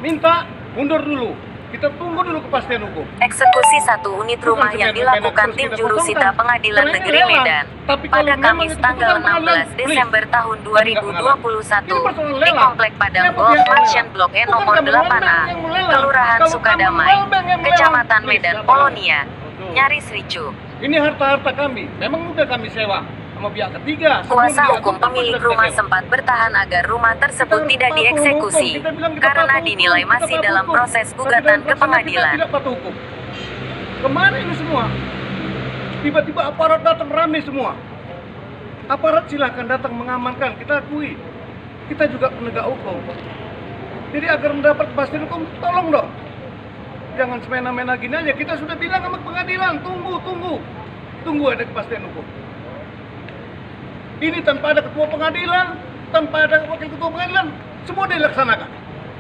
minta mundur dulu. Kita tunggu dulu kepastian hukum. Eksekusi satu unit rumah yang dilakukan tim jurusita Pengadilan Negeri Medan pada Kamis tanggal 16 Desember tahun 2021 di Komplek Padang Golf Mansion Blok E nomor 8A, Kelurahan Sukadamai, Kecamatan Medan Polonia, nyaris ricuh. Ini harta-harta kami, memang udah kami sewa sama pihak ketiga. Kuasa hukum pemilik rumah sempat bertahan agar rumah tersebut tidak dieksekusi karena dinilai masih dalam proses gugatan ke pengadilan. Tidak patuh hukum. Kemana ini semua? Tiba-tiba aparat datang ramai semua. Aparat silahkan datang mengamankan, kita akui. Kita juga penegak hukum. Jadi agar mendapat kepastian hukum, tolong dong. Jangan semena-mena gini aja. Kita sudah bilang sama pengadilan, tunggu ada kepastian hukum. Ini tanpa ada ketua pengadilan, tanpa ada wakil ketua pengadilan, semua dilaksanakan.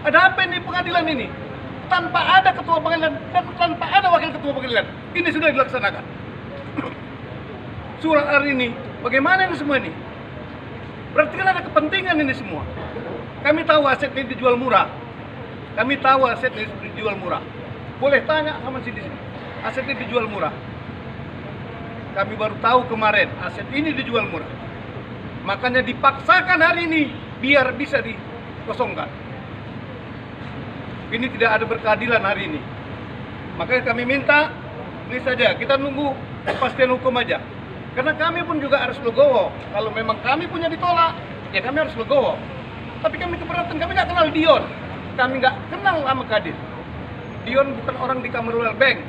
Ada apa ini pengadilan ini? Tanpa ada ketua pengadilan dan tanpa ada wakil ketua pengadilan, ini sudah dilaksanakan. Surat hari ini, bagaimana ini semua ini? Berarti kan ada kepentingan ini semua. Kami tahu aset ini dijual murah. Boleh tanya sama si di sini. Aset ini dijual murah. Kami baru tahu kemarin aset ini dijual murah. Makanya dipaksakan hari ini biar bisa dikosongkan. Ini tidak ada berkeadilan hari ini. Makanya kami minta ini saja, kita nunggu kepastian hukum aja. Karena kami pun juga harus legowo. Kalau memang kami punya ditolak, ya kami harus legowo. Tapi kami keberatan, kami nggak kenal Dion. Kami nggak kenal sama Kadir. Dion bukan orang di Commonwealth Bank.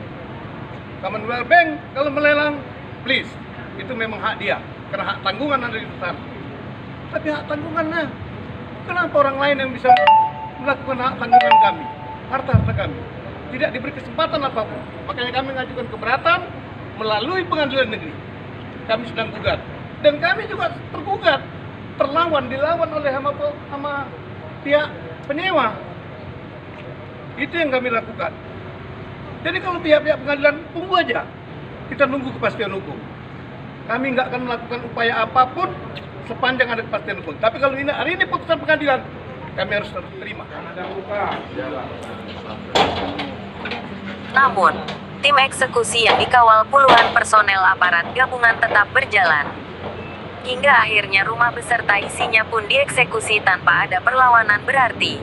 Commonwealth Bank kalau melelang, please, itu memang hak dia. Karena hak tanggungan ada di sana. Tapi hak tanggungannya, kenapa orang lain yang bisa melakukan hak tanggungan kami, harta-harta kami, tidak diberi kesempatan apapun. Makanya kami mengajukan keberatan melalui pengadilan negeri. Kami sedang gugat, dan kami juga tergugat, dilawan oleh sama pihak penyewa. Itu yang kami lakukan. Jadi kalau pihak-pihak pengadilan, tunggu aja, kita nunggu kepastian hukum. Kami nggak akan melakukan upaya apapun sepanjang ada kepastian hukum. Tapi kalau hari ini putusan pengadilan, kami harus terima. Namun, tim eksekusi yang dikawal puluhan personel aparat gabungan tetap berjalan. Hingga akhirnya rumah beserta isinya pun dieksekusi tanpa ada perlawanan berarti.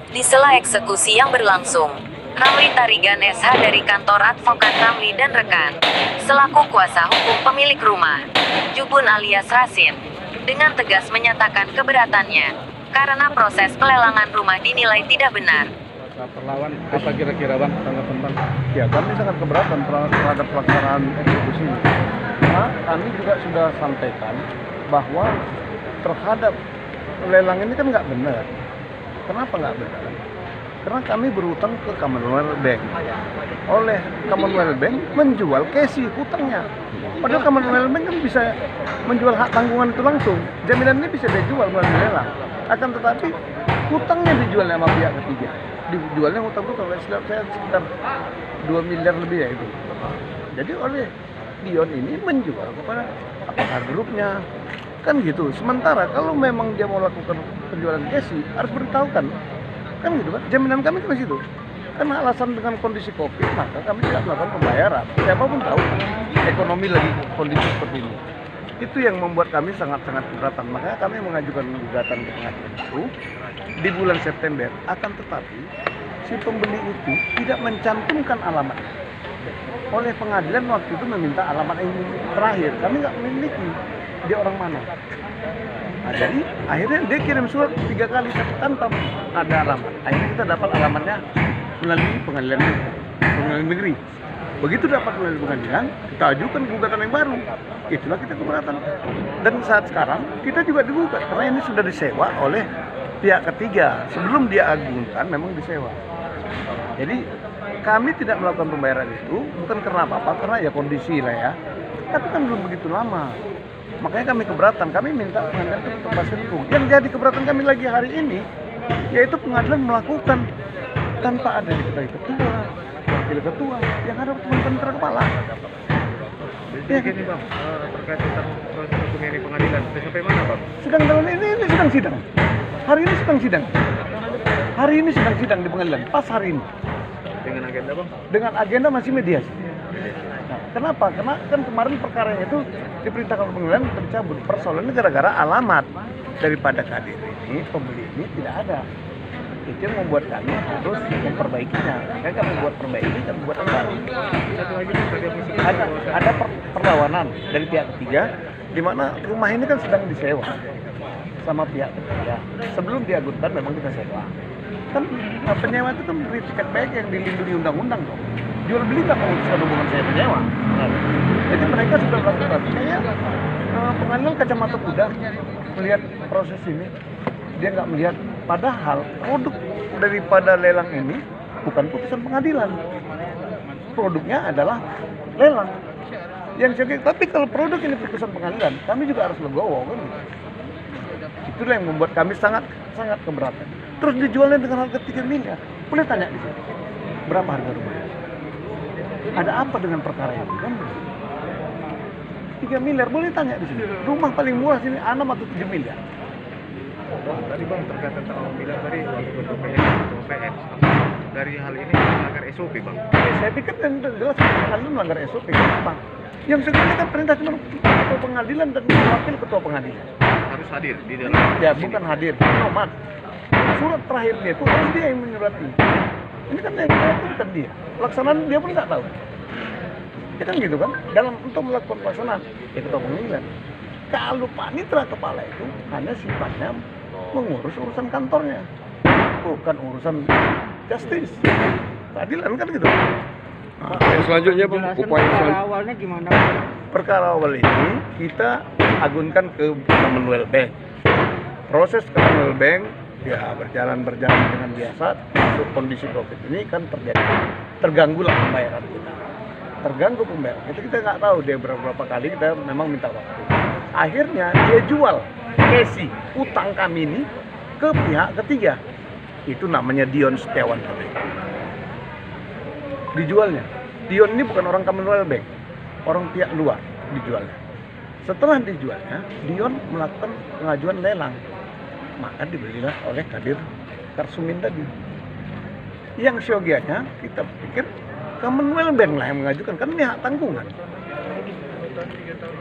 Di sela eksekusi yang berlangsung, Ramli Tarigan SH dari kantor advokat Ramli dan rekan, selaku kuasa hukum pemilik rumah, Jubun alias Rasin, dengan tegas menyatakan keberatannya, karena proses pelelangan rumah dinilai tidak benar. Perlawan, apa kira-kira Bang tanggapan Bang? Ya, kami sangat keberatan terhadap pelaksanaan eksekusi ini. Karena kami juga sudah sampaikan bahwa terhadap lelang ini kan nggak benar. Kenapa nggak benar? Karena kami berutang ke Commonwealth Bank. Oleh Commonwealth Bank menjual kesi hutangnya. Padahal Commonwealth Bank kan bisa menjual hak tanggungan itu langsung. Jaminan ini bisa dijual melalui lelang. Akan tetapi hutangnya dijual sama pihak ketiga. Dijualnya hutang itu kalau saya sekitar 2 miliar lebih ya itu. Jadi oleh Dion ini menjual kepada apakah grupnya kan gitu. Sementara kalau memang dia mau lakukan penjualan kesi harus beritahukan. Kan gitu kan, jaminan kami ke situ. Karena alasan dengan kondisi Covid, maka kami tidak melakukan pembayaran. Siapapun tahu, ekonomi lagi kondisi seperti ini. Itu yang membuat kami sangat-sangat keberatan. Makanya kami mengajukan gugatan ke pengadilan itu di bulan September. Akan tetapi, si pembeli itu tidak mencantumkan alamat. Oleh pengadilan waktu itu meminta alamat yang terakhir. Kami nggak memiliki dia orang mana. Nah, jadi akhirnya dia kirim surat 3 kali tanpa ada alamat. Akhirnya kita dapat alamatnya melalui pengadilan negeri. Begitu dapat melalui pengadilan, kita ajukan gugatan yang baru. Itulah kita keberatan. Dan saat sekarang kita juga digugat karena ini sudah disewa oleh pihak ketiga. Sebelum dia agungkan memang disewa. Jadi kami tidak melakukan pembayaran itu bukan karena apa-apa, karena ya kondisi lah ya. Tapi kan belum begitu lama. Makanya kami keberatan, kami minta pengadilan itu kepastian hukum. Yang jadi keberatan kami lagi hari ini, yaitu pengadilan melakukan tanpa ada diketahui ketua, wakil ketua, yang ada teman-teman kepala. Jadi gini bang, terkait tentang proses hukum ini pengadilan, sudah sampai mana bang? Sedang dalam ini sedang sidang. Hari ini sedang sidang. Hari ini sedang sidang di pengadilan, pas hari ini. Dengan agenda bang? Dengan agenda masih mediasi. Nah, kenapa? Karena kan kemarin perkaranya itu diperintahkan pengadilan untuk dicabut. Persoalannya gara-gara alamat daripada kadir ini, pembeli ini tidak ada. Itu yang membuat kami harus memperbaikinya. Makanya kami buat perbaiki, kami buat yang baru. Satu lagi bang, tadi aku sebut Ada perlawanan dari pihak ketiga, di mana rumah ini kan sedang disewa sama pihak ketiga. Sebelum diagungkan memang kita sewa. Kan penyewa itu kan beri tiket baik yang dilindungi undang-undang dong. Jual beli tak memutuskan hubungan saya penyewa. Jadi mereka sudah melakukan. Kayak pengadilan kacamata kuda melihat proses ini, dia nggak melihat. Padahal produk daripada lelang ini bukan putusan pengadilan. Produknya adalah lelang. Tapi kalau produk ini putusan pengadilan, kami juga harus legowo kan. Itulah yang membuat kami sangat keberatan. Terus dijualnya dengan harga 3 miliar. Boleh tanya di sini, berapa harga rumahnya? Ada apa dengan perkara ini? Kan 3 miliar, boleh tanya di sini. Rumah paling murah sini 6 atau 7 miliar. bang, tadi bang terkait tentang bilang tadi waktu ketua PN dari hal ini melanggar SOP bang. Saya pikir yang jelas pengadilan melanggar SOP. Kenapa? Yang sebenarnya kan perintah cuma ketua pengadilan dan wakil ketua pengadilan. Harus hadir di dalam. Ya bukan hadir, nomat. Surat terakhirnya itu harus dia yang menyurati. Ini kan yang melakukan dia. Pelaksanaan dia pun nggak tahu. Ya kan gitu kan? Dalam untuk melakukan pelaksanaan, ya ketua pengadilan. Kalau panitera kepala itu hanya sifatnya mengurus urusan kantornya, bukan urusan justice. Keadilan kan gitu. Nah, yang selanjutnya bang, upaya selanjutnya awalnya gimana? perkara awal ini kita agunkan ke Commonwealth Bank. Proses Commonwealth Bank ya berjalan dengan biasa. Untuk kondisi COVID ini kan terganggulah pembayaran kita. Terganggu pembayaran kita nggak tahu dia berapa kali kita memang minta waktu. Akhirnya dia jual kesi utang kami ini ke pihak ketiga. Itu namanya Dion Setiawan. Dijualnya. Dion ini bukan orang Commonwealth Bank, orang pihak luar dijualnya. Setelah dijualnya, Dion melakukan pengajuan lelang. Maka dibelilah oleh Kadir Karsumin tadi. Yang syogianya kita pikir Commonwealth Bank lah yang mengajukan, kan ini hak tanggungan.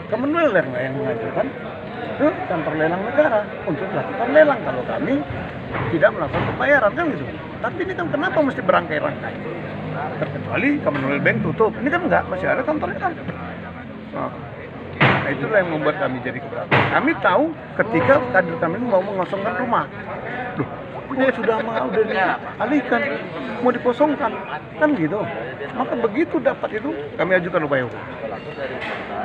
Commonwealth Bank lah yang mengajukan ke kantor lelang negara untuk melakukan lelang kalau kami tidak melakukan pembayaran kan gitu. Tapi ini kan kenapa mesti berangkai-rangkai? Terkecuali Commonwealth Bank tutup, ini kan enggak, masih ada kantornya kan. Nah, itulah yang membuat kami jadi keberatan. Kami tahu ketika kader kami mau mengosongkan rumah. Loh, sudah dialihkan, mau dikosongkan, kan gitu. Maka begitu dapat itu, kami ajukan upaya hukum.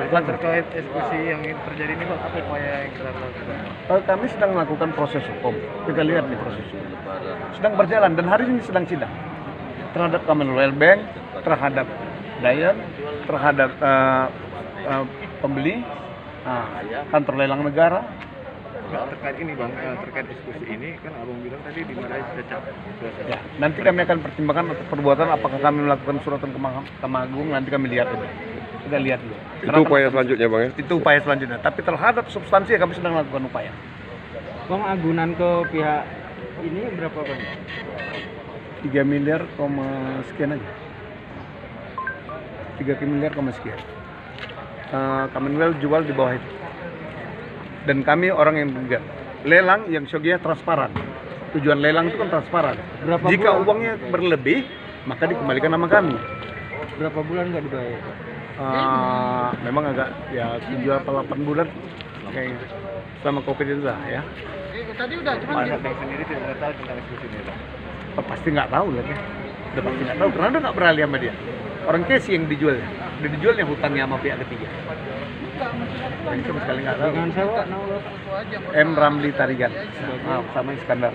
Terkait eksekusi yang terjadi ini bang, apa upaya yang telah dilakukan? Kami sedang melakukan proses hukum. Kita lihat nih proses hukum. Sedang berjalan dan hari ini sedang sidang terhadap Commonwealth Bank, terhadap Dion, terhadap pembeli, kantor lelang negara. Terkait ini bang, terkait diskusi ini kan abang bilang tadi dimarahi cacat. Ya, nanti kami akan pertimbangkan untuk perbuatan apakah kami melakukan suratan ke Mahkamah Agung, nanti kami lihat dulu. Kita lihat dulu. itu upaya selanjutnya bang ya? Itu upaya selanjutnya. Tapi terhadap substansi kami sedang melakukan upaya. Bang, agunan ke pihak ini berapa bang? 3 miliar, sekian aja. 3 miliar, sekian. Commonwealth jual di bawah itu. Dan kami orang yang juga lelang yang syogianya transparan. Tujuan lelang itu kan transparan. Jika uangnya berlebih, maka dikembalikan sama kami. Berapa bulan nggak dibayar? Memang agak ya 7 atau 8 bulan kayaknya. Selama COVID itu lah ya. Tadi udah, cuma bank sendiri tidak tahu tentang diskusi ini bang. Pasti nggak tahu lagi. Udah pasti nggak tahu karena udah nggak beralih sama dia. Orang Kesi yang dijualnya. Dijualnya hutangnya sama pihak ketiga. Ini sama sekali nggak tahu. Dengan sewa M. Ramli Tarigan sama Iskandar.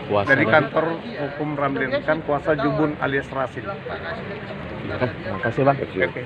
Kuasa Dari Bang. kantor hukum Ramli kan kuasa Jubun alias Rasid. Makasih Bang. Oke.